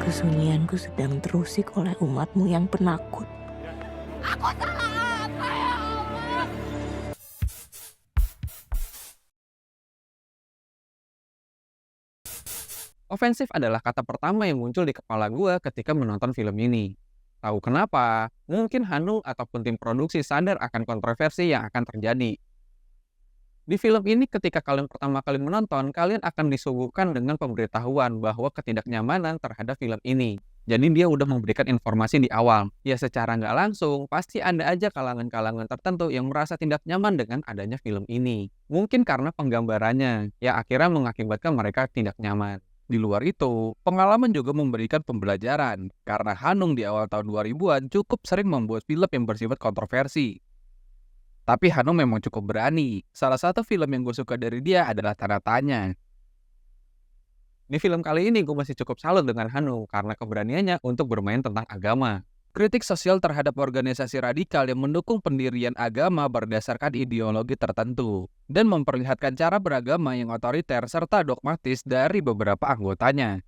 Kesunyianku sedang terusik oleh umatmu yang penakut. Aku salah apa ya Allah? Ofensif adalah kata pertama yang muncul di kepala gue ketika menonton film ini. Tahu kenapa? Mungkin Hanung ataupun tim produksi sadar akan kontroversi yang akan terjadi. Di film ini ketika kalian pertama kali menonton, kalian akan disuguhkan dengan pemberitahuan bahwa ketidaknyamanan terhadap film ini. Jadi dia udah memberikan informasi di awal. Ya secara nggak langsung, pasti ada aja kalangan-kalangan tertentu yang merasa tidak nyaman dengan adanya film ini. Mungkin karena penggambarannya, ya akhirnya mengakibatkan mereka tidak nyaman. Di luar itu, pengalaman juga memberikan pembelajaran, karena Hanung di awal tahun 2000-an cukup sering membuat film yang bersifat kontroversi. Tapi Hanung memang cukup berani. Salah satu film yang gue suka dari dia adalah Tanda Tanya. Di film kali ini gue masih cukup salut dengan Hanung karena keberaniannya untuk bermain tentang agama. Kritik sosial terhadap organisasi radikal yang mendukung pendirian agama berdasarkan ideologi tertentu dan memperlihatkan cara beragama yang otoriter serta dogmatis dari beberapa anggotanya.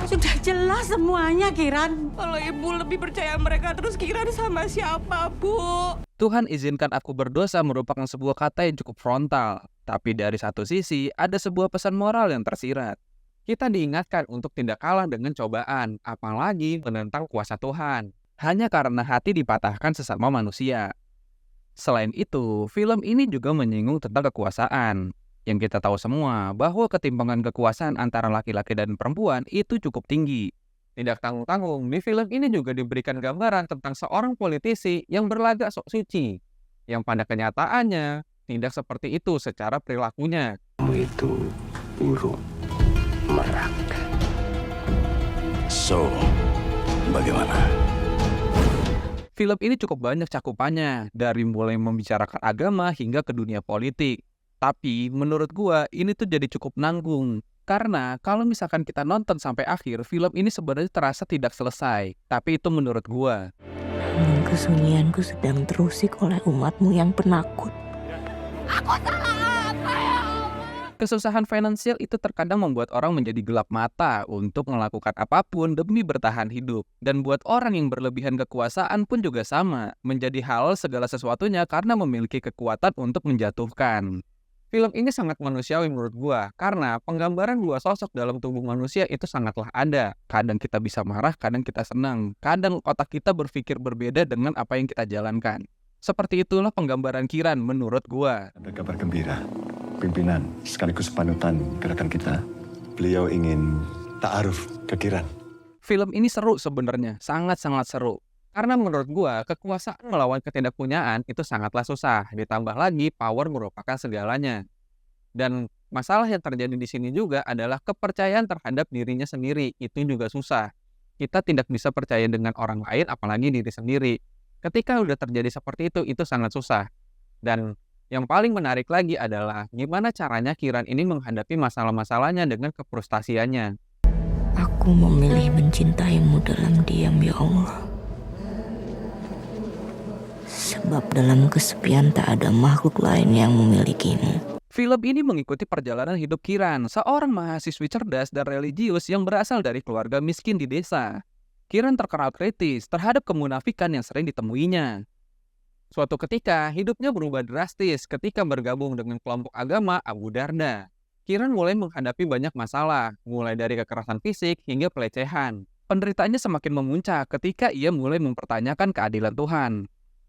Sudah jelas semuanya, Kiran. Kalau ibu lebih percaya mereka terus, Kiran sama siapa, Bu? Tuhan izinkan aku berdosa merupakan sebuah kata yang cukup frontal. Tapi dari satu sisi, ada sebuah pesan moral yang tersirat. Kita diingatkan untuk tidak kalah dengan cobaan, apalagi menentang kuasa Tuhan. Hanya karena hati dipatahkan sesama manusia. Selain itu, film ini juga menyinggung tentang kekuasaan. Yang kita tahu semua bahwa ketimpangan kekuasaan antara laki-laki dan perempuan itu cukup tinggi. Tidak tanggung-tanggung, di film ini juga diberikan gambaran tentang seorang politisi yang berlagak sok suci, yang pada kenyataannya tidak seperti itu secara perilakunya. Kamu itu burung merak. So, bagaimana? Film ini cukup banyak cakupannya, dari mulai membicarakan agama hingga ke dunia politik. Tapi menurut gua ini tuh jadi cukup nanggung. Karena kalau misalkan kita nonton sampai akhir, film ini sebenarnya terasa tidak selesai. Tapi itu menurut gua. Namun kesunyianku sedang terusik oleh umatmu yang penakut. Aku salah apa ya Allah? Kesusahan finansial itu terkadang membuat orang menjadi gelap mata untuk melakukan apapun demi bertahan hidup. Dan buat orang yang berlebihan kekuasaan pun juga sama, menjadi hal segala sesuatunya karena memiliki kekuatan untuk menjatuhkan. Film ini sangat manusiawi menurut gua, karena penggambaran dua sosok dalam tubuh manusia itu sangatlah ada. Kadang kita bisa marah, kadang kita senang. Kadang otak kita berpikir berbeda dengan apa yang kita jalankan. Seperti itulah penggambaran Kiran menurut gua. Ada kabar gembira. Pimpinan sekaligus panutan gerakan kita. Beliau ingin ta'aruf ke Kiran. Film ini seru sebenarnya, sangat-sangat seru. Karena menurut gua, kekuasaan melawan ketidakpunyaan itu sangatlah susah. Ditambah lagi, power merupakan segalanya. Dan masalah yang terjadi di sini juga adalah kepercayaan terhadap dirinya sendiri. Itu juga susah. Kita tidak bisa percaya dengan orang lain, apalagi diri sendiri. Ketika udah terjadi seperti itu sangat susah. Dan yang paling menarik lagi adalah gimana caranya Kiran ini menghadapi masalah-masalahnya dengan kefrustasiannya. Aku memilih mencintaimu dalam diam, ya Allah. Sebab dalam kesepian tak ada makhluk lain yang memilikimu. Film ini mengikuti perjalanan hidup Kiran, seorang mahasiswi cerdas dan religius yang berasal dari keluarga miskin di desa. Kiran terkenal kritis terhadap kemunafikan yang sering ditemuinya. Suatu ketika, hidupnya berubah drastis ketika bergabung dengan kelompok agama Abu Darda. Kiran mulai menghadapi banyak masalah, mulai dari kekerasan fisik hingga pelecehan. Penderitaannya semakin memuncak ketika ia mulai mempertanyakan keadilan Tuhan.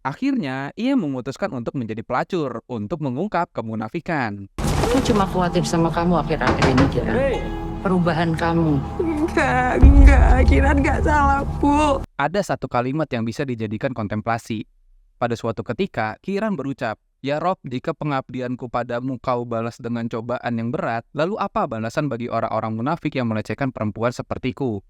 Akhirnya, ia memutuskan untuk menjadi pelacur untuk mengungkap kemunafikan. Aku cuma khawatir sama kamu akhir-akhir ini, Kiran. Perubahan kamu. Enggak, Kiran enggak salah, Bu. Ada satu kalimat yang bisa dijadikan kontemplasi. Pada suatu ketika, Kiran berucap, "Ya Rob, jika pengabdianku padamu kau balas dengan cobaan yang berat, lalu apa balasan bagi orang-orang munafik yang melecehkan perempuan sepertiku?"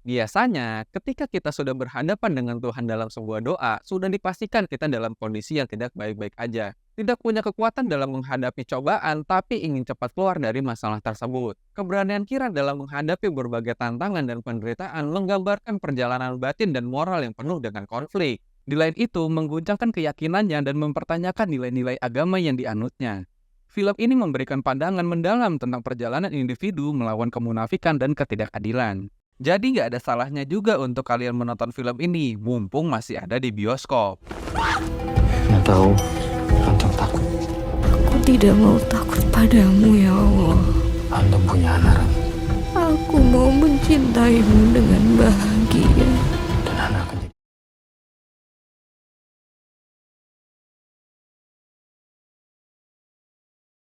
Biasanya, ketika kita sudah berhadapan dengan Tuhan dalam sebuah doa, sudah dipastikan kita dalam kondisi yang tidak baik-baik aja. Tidak punya kekuatan dalam menghadapi cobaan, tapi ingin cepat keluar dari masalah tersebut. Keberanian Kiran dalam menghadapi berbagai tantangan dan penderitaan menggambarkan perjalanan batin dan moral yang penuh dengan konflik. Di lain itu, mengguncangkan keyakinannya dan mempertanyakan nilai-nilai agama yang dianutnya. Film ini memberikan pandangan mendalam tentang perjalanan individu melawan kemunafikan dan ketidakadilan. Jadi nggak ada salahnya juga untuk kalian menonton film ini, mumpung masih ada di bioskop. Nggak tahu, Antum takut. Aku tidak mau takut padamu ya Allah. Antum punya anak, Aku mau mencintaimu dengan bahagia. dan anak